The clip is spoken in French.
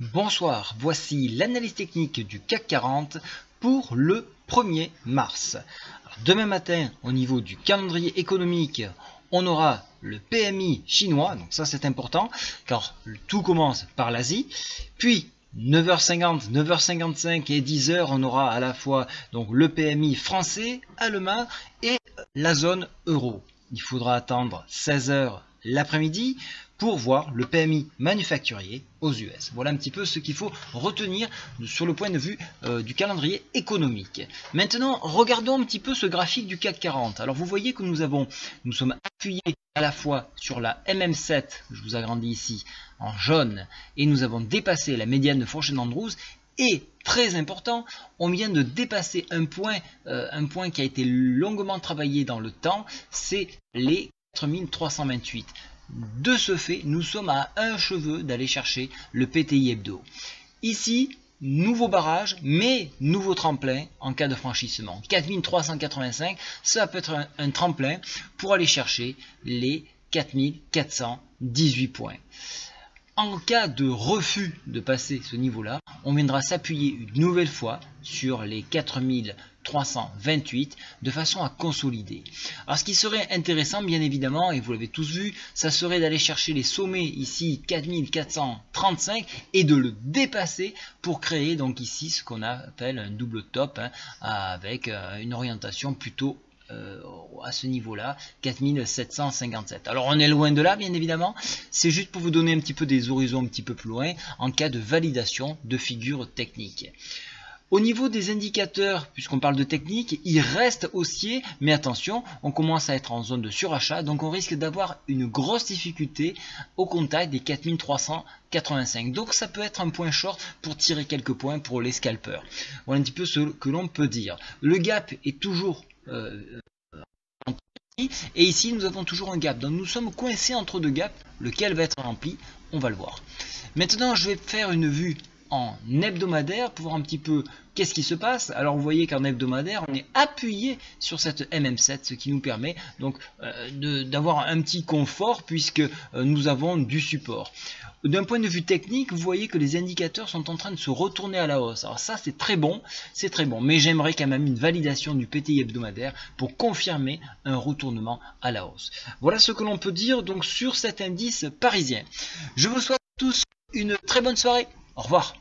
Bonsoir, voici l'analyse technique du CAC 40 pour le 1er mars. Alors, demain matin, au niveau du calendrier économique, on aura le PMI chinois, donc ça c'est important, car tout commence par l'Asie. Puis 9h50, 9h55 et 10h, on aura à la fois donc le PMI français, allemand et la zone euro. Il faudra attendre 16h l'après-midi pour voir le PMI manufacturier aux US. Voilà un petit peu ce qu'il faut retenir sur le point de vue du calendrier économique. Maintenant, regardons un petit peu ce graphique du CAC 40. Alors vous voyez que nous sommes appuyés à la fois sur la MM7, je vous agrandis ici en jaune, et nous avons dépassé la médiane de Fourchet-Andrews. Et très important, on vient de dépasser un point qui a été longuement travaillé dans le temps, c'est les 4328. De ce fait, nous sommes à un cheveu d'aller chercher le PTI hebdo. Ici, nouveau barrage, mais nouveau tremplin en cas de franchissement. 4385, ça peut être un tremplin pour aller chercher les 4418 points. En cas de refus de passer ce niveau-là, on viendra s'appuyer une nouvelle fois sur les 4328 de façon à consolider. Alors ce qui serait intéressant bien évidemment, et vous l'avez tous vu, ça serait d'aller chercher les sommets ici 4435 et de le dépasser pour créer donc ici ce qu'on appelle un double top avec une orientation plutôt à ce niveau-là, 4757. Alors on est loin de là, bien évidemment. C'est juste pour vous donner un petit peu des horizons un petit peu plus loin en cas de validation de figures techniques. Au niveau des indicateurs, puisqu'on parle de technique, ils restent haussiers, mais attention, on commence à être en zone de surachat, donc on risque d'avoir une grosse difficulté au contact des 4385. Donc ça peut être un point short pour tirer quelques points pour les scalpers. Voilà un petit peu ce que l'on peut dire. Le gap est toujours et ici nous avons toujours un gap, donc nous sommes coincés entre deux gaps, lequel va être rempli, on va le voir. Maintenant je vais faire une vue en hebdomadaire pour voir un petit peu qu'est-ce qui se passe. Alors vous voyez qu'en hebdomadaire on est appuyé sur cette MM7, ce qui nous permet donc d'avoir un petit confort puisque nous avons du support. D'un point de vue technique, vous voyez que les indicateurs sont en train de se retourner à la hausse. Alors ça c'est très bon, mais j'aimerais quand même une validation du PTI hebdomadaire pour confirmer un retournement à la hausse. Voilà ce que l'on peut dire donc sur cet indice parisien. Je vous souhaite à tous une très bonne soirée. Au revoir.